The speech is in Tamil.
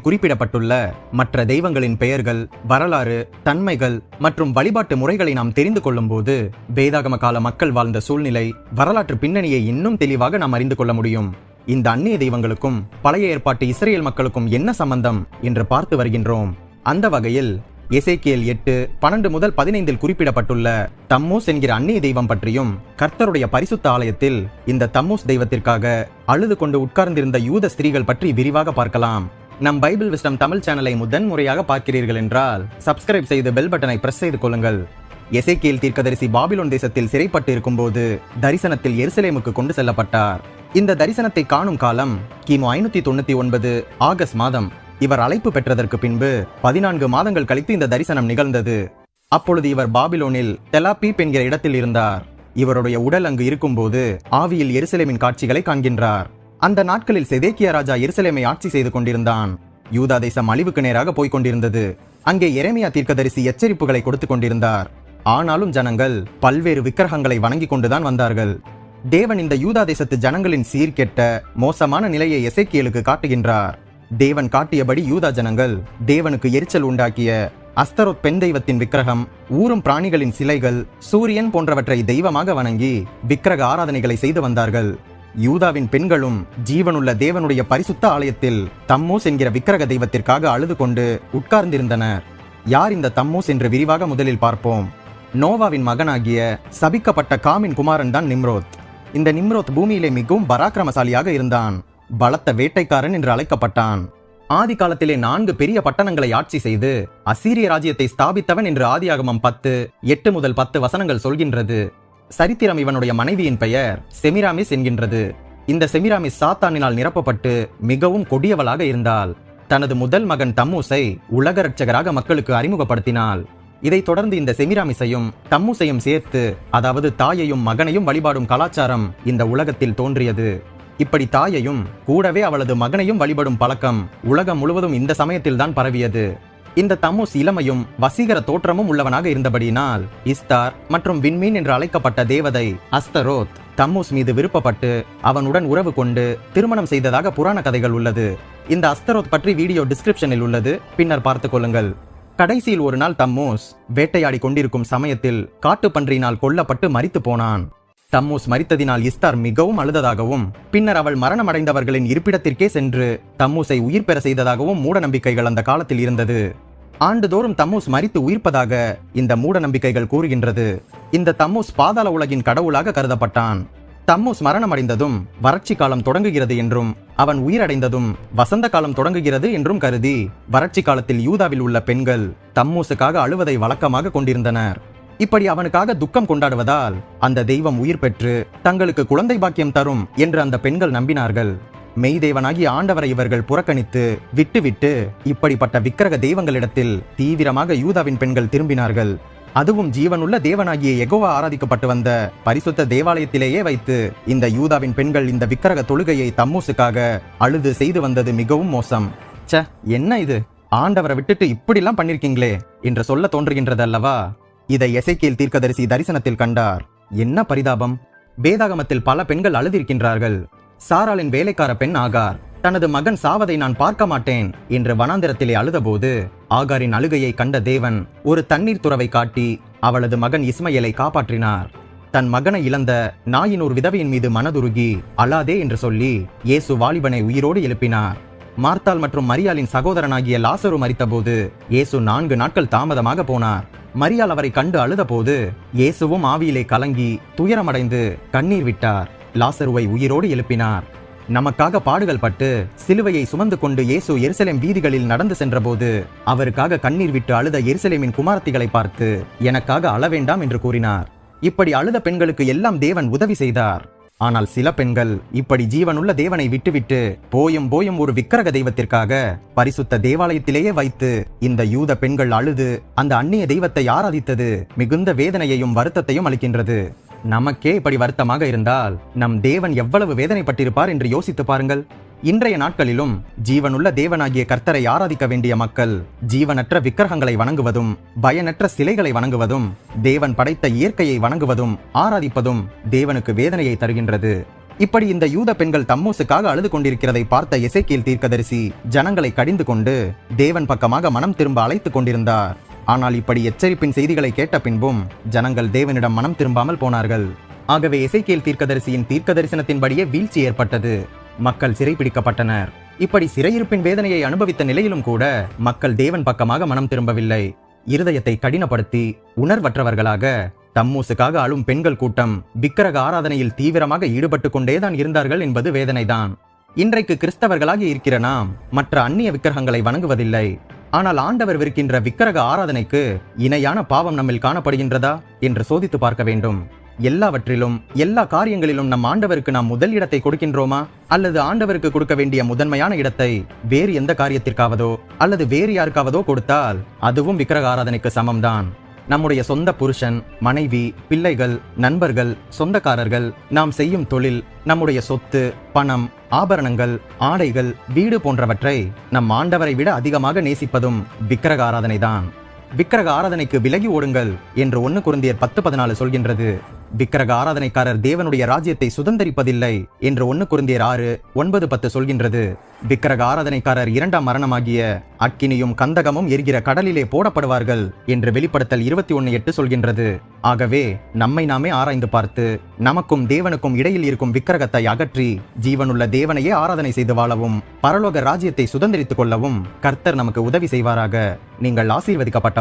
குறிப்பிடப்பட்டுள்ள மற்ற தெய்வங்களின் பெயர்கள், வரலாறு, தன்மைகள் மற்றும் வழிபாட்டு முறைகளை நாம் தெரிந்து கொள்ளும் போது வேதாகம கால மக்கள் வாழ்ந்த சூழ்நிலை, வரலாற்று பின்னணியை இன்னும் தெளிவாக நாம் அறிந்து கொள்ள முடியும். இந்த அந்நிய தெய்வங்களுக்கும் பழைய ஏற்பாட்டு இஸ்ரேல் மக்களுக்கும் என்ன சம்பந்தம் என்று பார்த்து வருகின்றோம். அந்த வகையில் எசேக்கியேல் 8:12-15 குறிப்பிடப்பட்டுள்ள தம்மூஸ் என்கிற அந்நிய தெய்வம் பற்றியும், கர்த்தருடைய பரிசுத்த ஆலயத்தில் இந்த தம்மூஸ் தெய்வத்திற்காக அழுது கொண்டு உட்கார்ந்திருந்த யூத ஸ்திரீகள் பற்றி விரிவாக பார்க்கலாம். நம் பைபிள் விஸ்டம் தமிழ் சேனலை முதன் முறையாக பார்க்கிறீர்கள் என்றால் சப்ஸ்கிரைப் செய்து பெல் பட்டனை பிரஸ் செய்து கொள்ளுங்கள். எசேக்கியேல் தீர்க்கதரிசி பாபிலோன் தேசத்தில் சிறைப்பட்டு இருக்கும்போது தரிசனத்தில் எருசலேமுக்கு கொண்டு செல்லப்பட்டார். இந்த தரிசனத்தை காணும் காலம் கிமு 599 ஆகஸ்ட் மாதம். இவர் அழைப்பு பெற்றதற்கு பின்பு 14 மாதங்கள் கழித்து இந்த தரிசனம் நிகழ்ந்தது. அப்பொழுது இவர் பாபிலோனில் தெலாபீப் என்கிற இடத்தில் இருந்தார். இவருடைய உடல் அங்கு இருக்கும்போது ஆவியில் எருசலேமின் காட்சிகளை காண்கின்றார். அந்த நாட்களில் செதேக்கியா ராஜா எருசலேமை ஆட்சி செய்து கொண்டிருந்தான். யூதா தேசம் அழிவுக்கு நேராக போய்க் கொண்டிருந்தது. அங்கே எரேமியா தீர்க்கதரிசி எச்சரிப்புகளை கொடுத்து கொண்டிருந்தார். ஆனாலும் ஜனங்கள் பல்வேறு விக்கிரகங்களை வணங்கி கொண்டுதான் வந்தார்கள். தேவன் இந்த யூதா தேசத்து ஜனங்களின் சீர்கெட்ட மோசமான நிலையை எசேக்கியேலுக்கு காட்டுகின்றார். தேவன் காட்டியபடி யூதா ஜனங்கள் தேவனுக்கு எரிச்சல் உண்டாக்கிய அஸ்தரோத் பெண் தெய்வத்தின் விக்கிரகம், ஊரும் பிராணிகளின் சிலைகள், சூரியன் போன்றவற்றை தெய்வமாக வணங்கி விக்கிரக ஆராதனைகளை செய்து வந்தார்கள். யூதாவின் பெண்களும் ஜீவனுள்ள தேவனுடைய பரிசுத்த ஆலயத்தில் தம்மூஸ் என்கிற விக்கிரக தெய்வத்திற்காக அழுது கொண்டு உட்கார்ந்திருந்தனர். யார் இந்த தம்மூஸ் என்று விரிவாக முதலில் பார்ப்போம். நோவாவின் மகனாகிய சபிக்கப்பட்ட காமின் குமாரன் தான் நிம்ரோத். இந்த நிம்ரோத் பூமியிலே மிகவும் பராக்கிரமசாலியாக இருந்தான். பலத்த வேட்டைக்காரன் என்று அழைக்கப்பட்டான். ஆதி காலத்திலே 4 பெரிய பட்டணங்களை ஆட்சி செய்து அசீரிய ராஜ்யத்தை ஸ்தாபித்தவன் என்று ஆதியாகமம் 10:8-10 வசனங்கள் சொல்கின்றது. சரித்திரம் இவனுடைய மனைவியின் பெயர் செமிராமிஸ் என்கின்றது. இந்த செமிராமிஸ் சாத்தானினால் நிரப்பப்பட்டு மிகவும் கொடியவளாக இருந்தாள். தனது முதல் மகன் தம்மூசை உலக இரட்சகராக மக்களுக்கு அறிமுகப்படுத்தினாள். இதைத் தொடர்ந்து இந்த செமிராமிஸையும் தம்மூசையும் சேர்த்து, அதாவது தாயையும் மகனையும் வழிபாடும் கலாச்சாரம் இந்த உலகத்தில் தோன்றியது. இப்படி தாயையும் கூடவே அவளது மகனையும் வழிபடும் பழக்கம் உலகம் முழுவதும் இந்த சமயத்தில் தான் பரவியது. இந்த தம்மூஸ் இளமையும் வசீகர தோற்றமும் உள்ளவனாக இருந்தபடியினால் இஸ்தார் மற்றும் விண்மீன் என்று அழைக்கப்பட்ட தேவதை அஸ்தரோத் தம்மூஸ் மீது விருப்பப்பட்டு அவனுடன் உறவு கொண்டு திருமணம் செய்ததாக புராண கதைகள் உள்ளது. இந்த அஸ்தரோத் பற்றி வீடியோ டிஸ்கிரிப்ஷனில் உள்ளது, பின்னர் பார்த்துக் கொள்ளுங்கள். கடைசியில் ஒரு நாள் தம்மூஸ் வேட்டையாடி கொண்டிருக்கும் சமயத்தில் காட்டுப்பன்றியினால் கொல்லப்பட்டு மரித்து போனான். தம்மூஸ் மரித்ததினால் இஸ்தார் மிகவும் அழுததாகவும், பின்னர் அவள் மரணமடைந்தவர்களின் இருப்பிடத்திற்கே சென்று தம்மூஸை உயிர் பெற செய்ததாகவும் மூட நம்பிக்கைகள் அந்த காலத்தில் இருந்தது. ஆண்டுதோறும் தம்மூஸ் மரித்து உயிர்ப்பதாக இந்த மூட நம்பிக்கைகள் கூறுகின்றது. இந்த தம்மூஸ் பாதாள உலகின் கடவுளாக கருதப்பட்டான். தம்மூஸ் மரணமடைந்ததும் வறட்சி காலம் தொடங்குகிறது என்றும், அவன் உயிரடைந்ததும் வசந்த காலம் தொடங்குகிறது என்றும் கருதி வறட்சி காலத்தில் யூதாவில் உள்ள பெண்கள் தம்மூஸுக்காக அழுவதை வழக்கமாக கொண்டிருந்தனர். இப்படி அவனுக்காக துக்கம் கொண்டாடுவதால் அந்த தெய்வம் உயிர் பெற்று தங்களுக்கு குழந்தை பாக்கியம் தரும் என்று அந்த பெண்கள் நம்பினார்கள். மெய்தேவனாகி ஆண்டவரை இவர்கள் புறக்கணித்து விட்டு இப்படிப்பட்ட விக்கிரக தெய்வங்களிடத்தில் தீவிரமாக யூதாவின் பெண்கள் திரும்பினார்கள். அதுவும் ஜீவனுள்ள தேவனாகிய யெகோவா ஆராதிக்கப்பட்டு வந்த பரிசுத்த தேவாலயத்திலேயே வைத்து இந்த யூதாவின் பெண்கள் இந்த விக்கிரக தொழுகையை தம்மூசுக்காக அழுது செய்து வந்தது மிகவும் மோசம். என்ன இது, ஆண்டவரை விட்டுட்டு இப்படிலாம் பண்ணிருக்கீங்களே என்று சொல்ல தோன்றுகின்றது அல்லவா? இதை எசேக்கியேல் தீர்க்கதரிசி தரிசனத்தில் கண்டார். என்ன பரிதாபம்! வேதாகமத்தில் பல பெண்கள் அழுதிருக்கின்றார்கள். சாராளின் வேலைக்கார பெண் ஆகார் தனது மகன் சாவதை நான் பார்க்க மாட்டேன் என்று வனாந்திரத்திலே அழுதபோது ஆகாரின் அழுகையை கண்ட தேவன் ஒரு தண்ணீர் துறவை காட்டி அவளது மகன் இஸ்மயேலை காப்பாற்றினார். தன் மகனை இழந்த நாயினூர் விதவையின் மீது மனதுருகி அழாதே என்று சொல்லி இயேசு வாலிபனை உயிரோடு எழுப்பினார். மார்த்தாள் மற்றும் மரியாளின் சகோதரனாகிய லாசரு மரித்தபோது இயேசு 4 நாட்கள் தாமதமாக போனார். மரியாள் அவரை கண்டு அழுத போது இயேசுவும் ஆவியிலே கலங்கி துயரமடைந்து கண்ணீர் விட்டார். லாசருவை உயிரோடு எழுப்பினார். நமக்காக பாடுகள் பட்டு சிலுவையை சுமந்து கொண்டு இயேசு எருசலேம் வீதிகளில் நடந்து சென்றபோது அவருக்காக கண்ணீர் விட்டு அழுத எருசலேமின் குமாரத்திகளை பார்த்து எனக்காக அழ வேண்டாம் என்று கூறினார். இப்படி அழுத பெண்களுக்கு எல்லாம் தேவன் உதவி செய்தார். ஆனால் சில பெண்கள் இப்படி ஜீவனுள்ள தேவனை விட்டுவிட்டு போயும் ஒரு விக்கிரக தெய்வத்திற்காக பரிசுத்த தேவாலயத்திலேயே வைத்து இந்த யூத பெண்கள் அழுது அந்த அந்நிய தெய்வத்தை ஆராதித்தது மிகுந்த வேதனையையும் வருத்தத்தையும் அளிக்கின்றது. நமக்கே இப்படி வருத்தமாக இருந்தால் நம் தேவன் எவ்வளவு வேதனைப்பட்டிருப்பார் என்று யோசித்து பாருங்கள். இன்றைய நாட்களிலும் ஜீவனுள்ள தேவனாகிய கர்த்தரை ஆராதிக்க வேண்டிய மக்கள் ஜீவனற்ற விக்கிரகங்களை வணங்குவதும் பயனற்ற சிலைகளை வணங்குவதும் தேவன் படைத்த இயற்கையை வணங்குவதும் ஆராதிப்பதும் தேவனுக்கு வேதனையை தருகின்றது. இப்படி இந்த யூத பெண்கள் தம்மூசுக்காக அழுது கொண்டிருக்கிறதை பார்த்த எசேக்கியேல் தீர்க்கதரிசி ஜனங்களை கடிந்து கொண்டு தேவன் பக்கமாக மனம் திரும்ப அழைத்துக் கொண்டிருந்தார். ஆனால் இப்படி எச்சரிப்பின் செய்திகளை கேட்ட பின்பும் ஜனங்கள் தேவனிடம் மனம் திரும்பாமல் போனார்கள். ஆகவே எசேக்கியேல் தீர்க்கதரிசியின் தீர்க்க தரிசனத்தின்படியே வீழ்ச்சி ஏற்பட்டது. மக்கள் சிறைப்பிடிக்கப்பட்டனர். இப்படி சிறையிருப்பின் வேதனையை அனுபவித்த நிலையிலும் கூட மக்கள் தேவன் பக்கமாக மனம் திரும்பவில்லை. இருதயத்தை கடினப்படுத்தி உணர்வற்றவர்களாக தம்மூசுக்காக அழும் பெண்கள் கூட்டம் விக்கிரக ஆராதனையில் தீவிரமாக ஈடுபட்டு கொண்டேதான் இருந்தார்கள் என்பது வேதனைதான். இன்றைக்கு கிறிஸ்தவர்களாக இருக்கிற நாம் மற்ற அந்நிய விக்கிரகங்களை வணங்குவதில்லை. ஆனால் ஆண்டவர் விற்கின்ற விக்கிரக ஆராதனைக்கு இணையான பாவம் நம்மில் காணப்படுகின்றதா என்று சோதித்து பார்க்க வேண்டும். எல்லாவற்றிலும் எல்லா காரியங்களிலும் நம் ஆண்டவருக்கு நாம் முதல் இடத்தை கொடுக்கின்றோமா, அல்லது ஆண்டவருக்கு கொடுக்க வேண்டிய முதன்மையான இடத்தை வேறு எந்த காரியத்திற்காவதோ அல்லது வேறு யாருக்காவதோ கொடுத்தால் அதுவும் விக்கிரக ஆராதனைக்கு சமம்தான். நம்முடைய சொந்த புருஷன், மனைவி, பிள்ளைகள், நண்பர்கள், சொந்தக்காரர்கள், நாம் செய்யும் தொழில், நம்முடைய சொத்து, பணம், ஆபரணங்கள், ஆடைகள், வீடு போன்றவற்றை நம் ஆண்டவரை விட அதிகமாக நேசிப்பதும் விக்கிரக ஆராதனைதான். விக்கிரக ஆராதனைக்கு விலகி ஓடுங்கள் என்று 1 கொரிந்தியர் 10:14 சொல்கின்றது. விக்கிரக ஆராதனைக்காரர் தேவனுடைய ராஜ்யத்தை சுதந்தரிப்பதில்லை என்று 1 கொரிந்தியர் 6:9-10 சொல்கின்றது. விக்கிரக ஆராதனைக்காரர் 2ஆம் மரணமாகிய அக்கினியும் கந்தகமும் எரிகிற கடலிலே போடப்படுவார்கள் என்று வெளிப்படுத்தல் 21:8 சொல்கின்றது. ஆகவே நம்மை நாமே ஆராய்ந்து பார்த்து நமக்கும் தேவனுக்கும் இடையில் இருக்கும் விக்கிரகத்தை அகற்றி ஜீவனுள்ள தேவனையே ஆராதனை செய்து வாழவும் பரலோக ராஜ்யத்தை சுதந்திரித்துக் கொள்ளவும் கர்த்தர் நமக்கு உதவி செய்வாராக. நீங்கள் ஆசீர்வதிக்கப்பட்ட